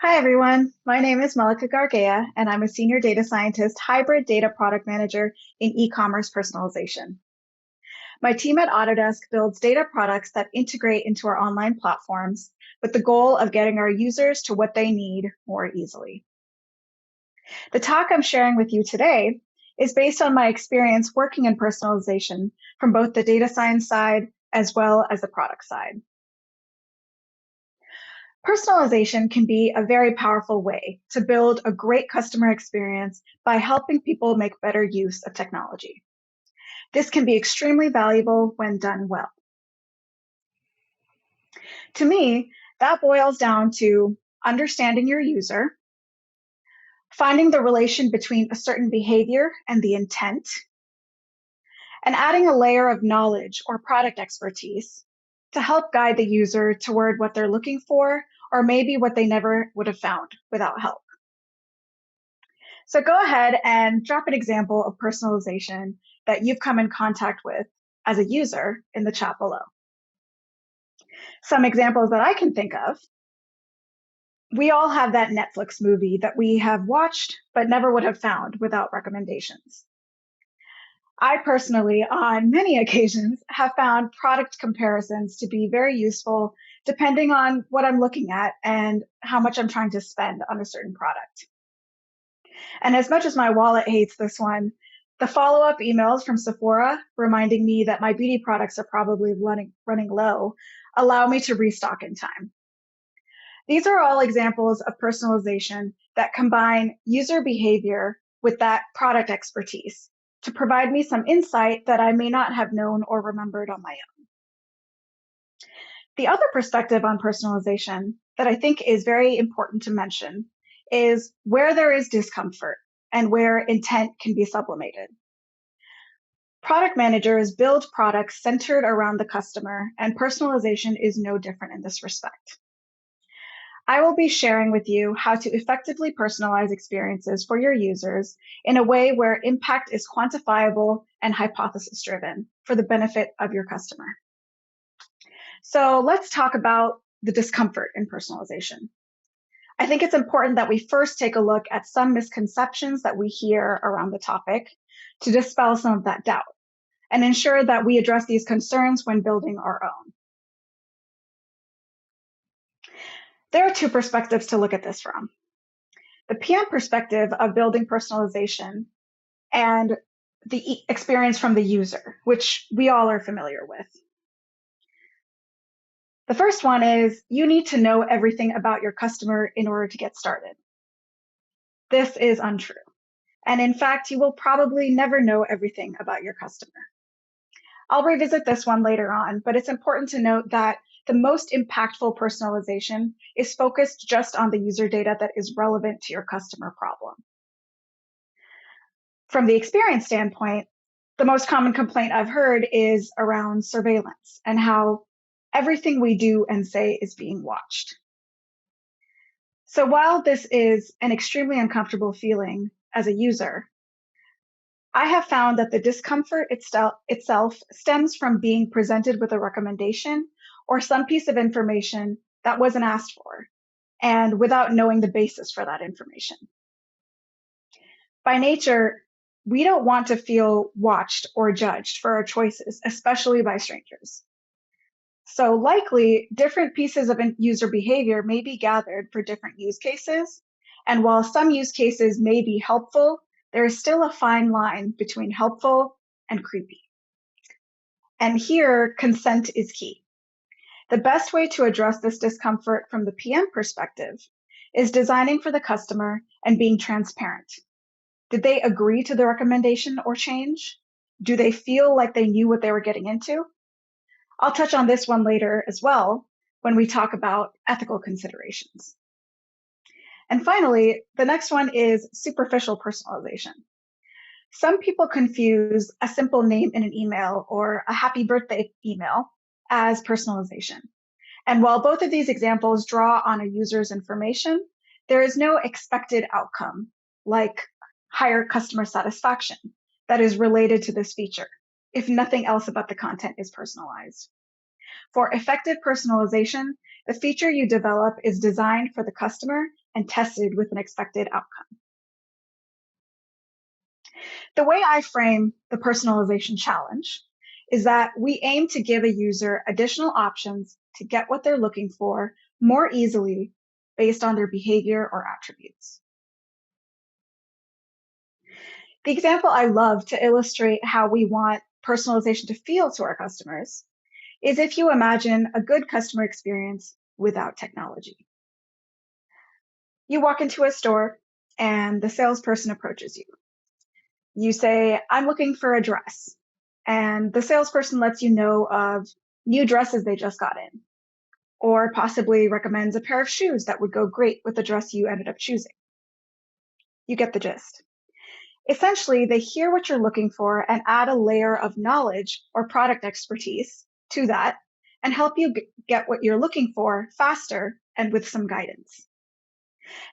Hi, everyone. My name is Mallika Gargeya, and I'm a senior data scientist, hybrid data product manager in e-commerce personalization. My team at Autodesk builds data products that integrate into our online platforms with the goal of getting our users to what they need more easily. The talk I'm sharing with you today is based on my experience working in personalization from both the data science side as well as the product side. Personalization can be a very powerful way to build a great customer experience by helping people make better use of technology. This can be extremely valuable when done well. To me, that boils down to understanding your user, finding the relation between a certain behavior and the intent, and adding a layer of knowledge or product expertise to help guide the user toward what they're looking for, or maybe what they never would have found without help. So go ahead and drop an example of personalization that you've come in contact with as a user in the chat below. Some examples that I can think of. We all have that Netflix movie that we have watched but never would have found without recommendations. I personally, on many occasions, have found product comparisons to be very useful depending on what I'm looking at and how much I'm trying to spend on a certain product. And as much as my wallet hates this one, the follow-up emails from Sephora reminding me that my beauty products are probably running low allow me to restock in time. These are all examples of personalization that combine user behavior with that product expertise to provide me some insight that I may not have known or remembered on my own. The other perspective on personalization that I think is very important to mention is where there is discomfort and where intent can be sublimated. Product managers build products centered around the customer, and personalization is no different in this respect. I will be sharing with you how to effectively personalize experiences for your users in a way where impact is quantifiable and hypothesis-driven for the benefit of your customer. So let's talk about the discomfort in personalization. I think it's important that we first take a look at some misconceptions that we hear around the topic to dispel some of that doubt and ensure that we address these concerns when building our own. There are two perspectives to look at this from. The PM perspective of building personalization and the experience from the user, which we all are familiar with. The first one is you need to know everything about your customer in order to get started. This is untrue. And in fact, you will probably never know everything about your customer. I'll revisit this one later on, but it's important to note that the most impactful personalization is focused just on the user data that is relevant to your customer problem. From the experience standpoint, the most common complaint I've heard is around surveillance and how everything we do and say is being watched. So while this is an extremely uncomfortable feeling as a user, I have found that the discomfort itself stems from being presented with a recommendation or some piece of information that wasn't asked for, and without knowing the basis for that information. By nature, we don't want to feel watched or judged for our choices, especially by strangers. So likely, different pieces of user behavior may be gathered for different use cases. And while some use cases may be helpful, there is still a fine line between helpful and creepy. And here, consent is key. The best way to address this discomfort from the PM perspective is designing for the customer and being transparent. Did they agree to the recommendation or change? Do they feel like they knew what they were getting into? I'll touch on this one later as well when we talk about ethical considerations. And finally, the next one is superficial personalization. Some people confuse a simple name in an email or a happy birthday email as personalization. And while both of these examples draw on a user's information, there is no expected outcome, like higher customer satisfaction, that is related to this feature, if nothing else about the content is personalized. For effective personalization, the feature you develop is designed for the customer and tested with an expected outcome. The way I frame the personalization challenge is that we aim to give a user additional options to get what they're looking for more easily based on their behavior or attributes. The example I love to illustrate how we want personalization to feel to our customers is if you imagine a good customer experience without technology. You walk into a store and the salesperson approaches you. You say, "I'm looking for a dress." And the salesperson lets you know of new dresses they just got in, or possibly recommends a pair of shoes that would go great with the dress you ended up choosing. You get the gist. Essentially, they hear what you're looking for and add a layer of knowledge or product expertise to that and help you get what you're looking for faster and with some guidance.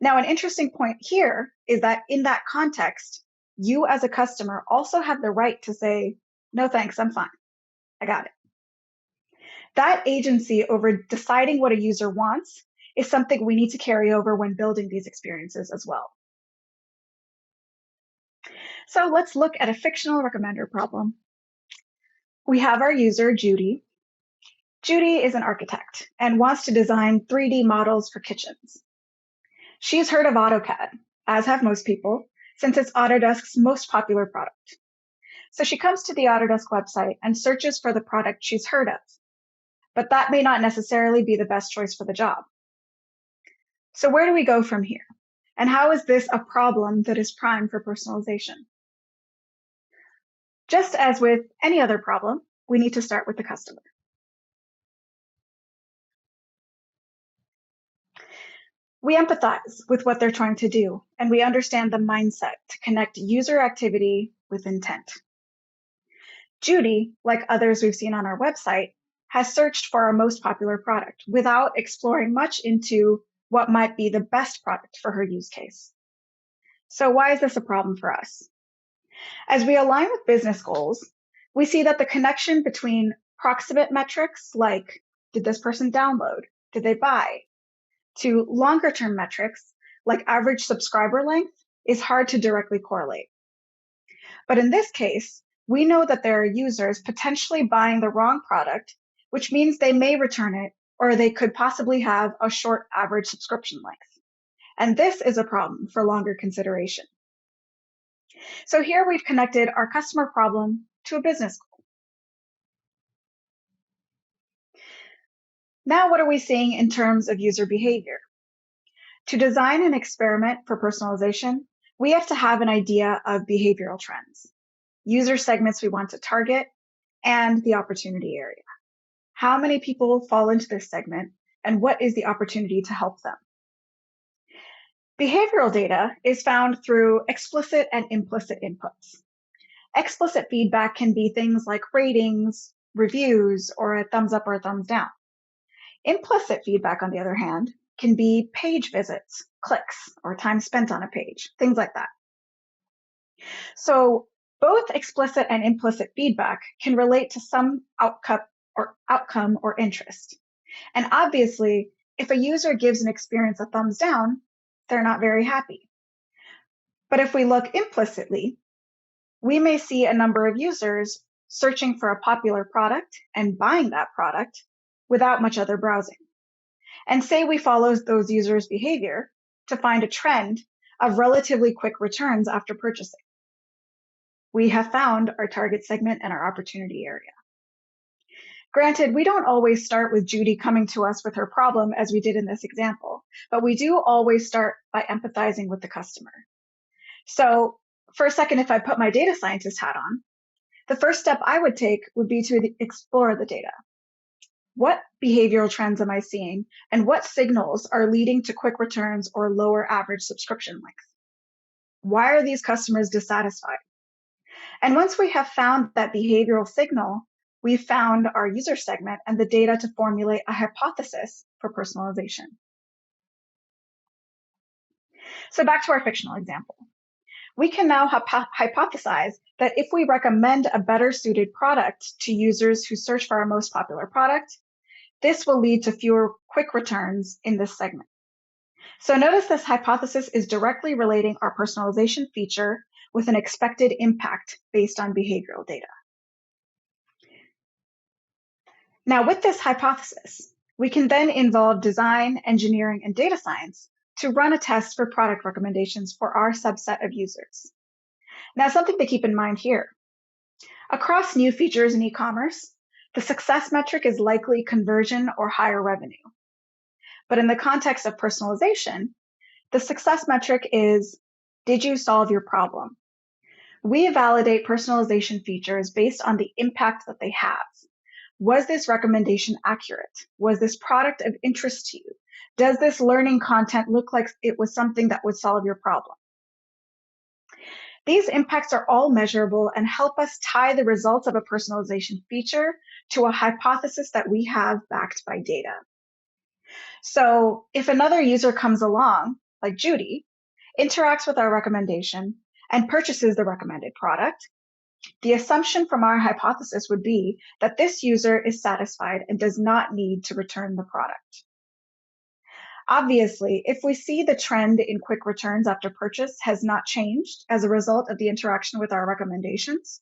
Now, an interesting point here is that in that context, you as a customer also have the right to say, "No, thanks, I'm fine. I got it." That agency over deciding what a user wants is something we need to carry over when building these experiences as well. So let's look at a fictional recommender problem. We have our user, Judy. Judy is an architect and wants to design 3D models for kitchens. She's heard of AutoCAD, as have most people, since it's Autodesk's most popular product. So she comes to the Autodesk website and searches for the product she's heard of. But that may not necessarily be the best choice for the job. So where do we go from here? And how is this a problem that is prime for personalization? Just as with any other problem, we need to start with the customer. We empathize with what they're trying to do, and we understand the mindset to connect user activity with intent. Judy, like others we've seen on our website, has searched for our most popular product without exploring much into what might be the best product for her use case. So why is this a problem for us? As we align with business goals, we see that the connection between proximate metrics like, did this person download? Did they buy? To longer term metrics like average subscriber length is hard to directly correlate. But in this case, we know that there are users potentially buying the wrong product, which means they may return it, or they could possibly have a short average subscription length. And this is a problem for longer consideration. So here we've connected our customer problem to a business goal. Now, what are we seeing in terms of user behavior? To design an experiment for personalization, we have to have an idea of behavioral trends, user segments we want to target, and the opportunity area. How many people fall into this segment, and what is the opportunity to help them? Behavioral data is found through explicit and implicit inputs. Explicit feedback can be things like ratings, reviews, or a thumbs up or a thumbs down. Implicit feedback, on the other hand, can be page visits, clicks, or time spent on a page, things like that. So both explicit and implicit feedback can relate to some outcome or interest. And obviously, if a user gives an experience a thumbs down, they're not very happy. But if we look implicitly, we may see a number of users searching for a popular product and buying that product without much other browsing. And say we follow those users' behavior to find a trend of relatively quick returns after purchasing. We have found our target segment and our opportunity area. Granted, we don't always start with Judy coming to us with her problem as we did in this example, but we do always start by empathizing with the customer. So for a second, if I put my data scientist hat on, the first step I would take would be to explore the data. What behavioral trends am I seeing, and what signals are leading to quick returns or lower average subscription length? Why are these customers dissatisfied? And once we have found that behavioral signal, we've found our user segment and the data to formulate a hypothesis for personalization. So back to our fictional example. We can now hypothesize that if we recommend a better suited product to users who search for our most popular product, this will lead to fewer quick returns in this segment. So notice this hypothesis is directly relating our personalization feature with an expected impact based on behavioral data. Now, with this hypothesis, we can then involve design, engineering, and data science to run a test for product recommendations for our subset of users. Now, something to keep in mind here. Across new features in e-commerce, the success metric is likely conversion or higher revenue. But in the context of personalization, the success metric is, did you solve your problem? We validate personalization features based on the impact that they have. Was this recommendation accurate? Was this product of interest to you? Does this learning content look like it was something that would solve your problem? These impacts are all measurable and help us tie the results of a personalization feature to a hypothesis that we have backed by data. So if another user comes along, like Judy, interacts with our recommendation and purchases the recommended product, the assumption from our hypothesis would be that this user is satisfied and does not need to return the product. Obviously, if we see the trend in quick returns after purchase has not changed as a result of the interaction with our recommendations,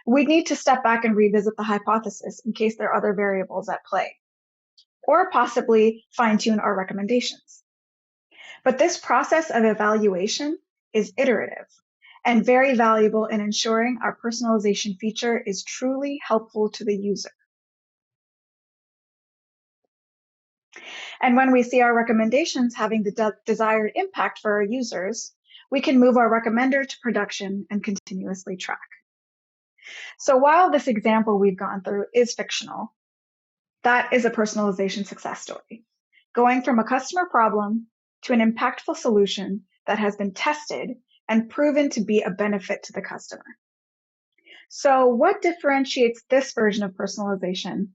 we need to step back and revisit the hypothesis in case there are other variables at play, or possibly fine-tune our recommendations. But this process of evaluation is iterative and very valuable in ensuring our personalization feature is truly helpful to the user. And when we see our recommendations having the desired impact for our users, we can move our recommender to production and continuously track. So while this example we've gone through is fictional, that is a personalization success story, going from a customer problem to an impactful solution that has been tested and proven to be a benefit to the customer. So what differentiates this version of personalization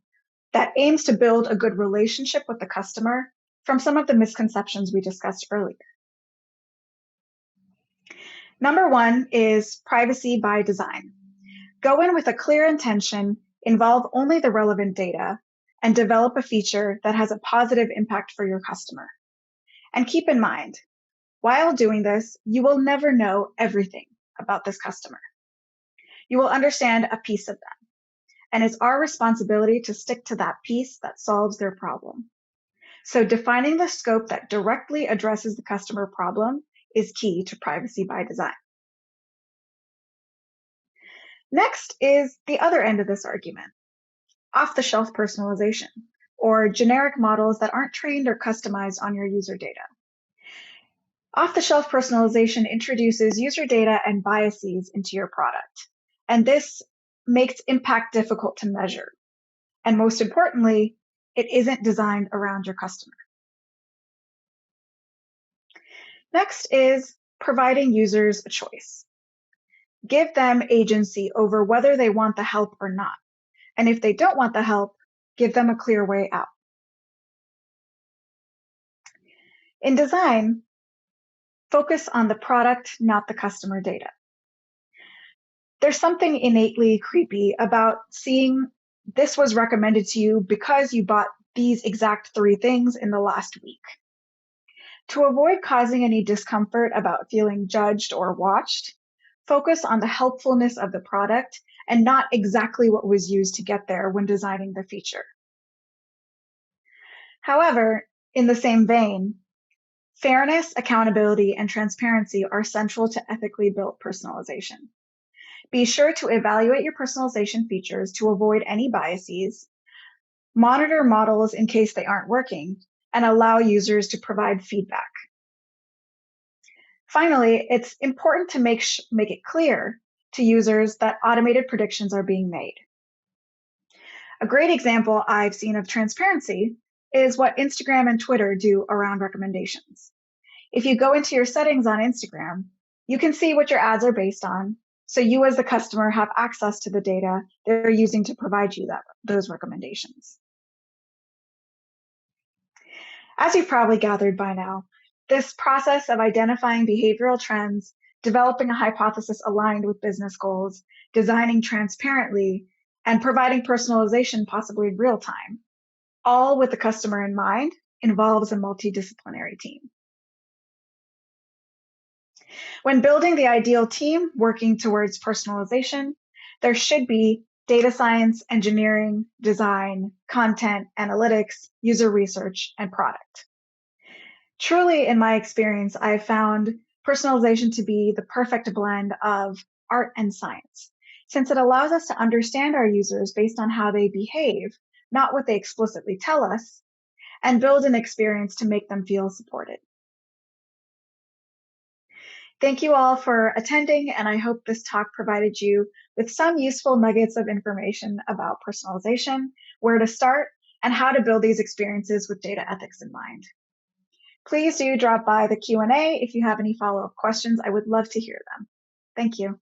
that aims to build a good relationship with the customer from some of the misconceptions we discussed earlier? Number one is privacy by design. Go in with a clear intention, involve only the relevant data, and develop a feature that has a positive impact for your customer. And keep in mind, while doing this, you will never know everything about this customer. You will understand a piece of them, and it's our responsibility to stick to that piece that solves their problem. So defining the scope that directly addresses the customer problem is key to privacy by design. Next is the other end of this argument, off-the-shelf personalization, or generic models that aren't trained or customized on your user data. Off-the-shelf personalization introduces user data and biases into your product, and this makes impact difficult to measure. And most importantly, it isn't designed around your customer. Next is providing users a choice. Give them agency over whether they want the help or not. And if they don't want the help, give them a clear way out. In design, focus on the product, not the customer data. There's something innately creepy about seeing this was recommended to you because you bought these exact 3 things in the last week. To avoid causing any discomfort about feeling judged or watched, focus on the helpfulness of the product and not exactly what was used to get there when designing the feature. However, in the same vein, fairness, accountability, and transparency are central to ethically built personalization. Be sure to evaluate your personalization features to avoid any biases, monitor models in case they aren't working, and allow users to provide feedback. Finally, it's important to make it clear to users that automated predictions are being made. A great example I've seen of transparency is what Instagram and Twitter do around recommendations. If you go into your settings on Instagram, you can see what your ads are based on, so you as the customer have access to the data they're using to provide you those recommendations. As you've probably gathered by now, this process of identifying behavioral trends, developing a hypothesis aligned with business goals, designing transparently, and providing personalization possibly in real time, all with the customer in mind, involves a multidisciplinary team. When building the ideal team working towards personalization, there should be data science, engineering, design, content, analytics, user research, and product. Truly, in my experience, I've found personalization to be the perfect blend of art and science, since it allows us to understand our users based on how they behave, not what they explicitly tell us, and build an experience to make them feel supported. Thank you all for attending, and I hope this talk provided you with some useful nuggets of information about personalization, where to start, and how to build these experiences with data ethics in mind. Please do drop by the Q&A if you have any follow-up questions. I would love to hear them. Thank you.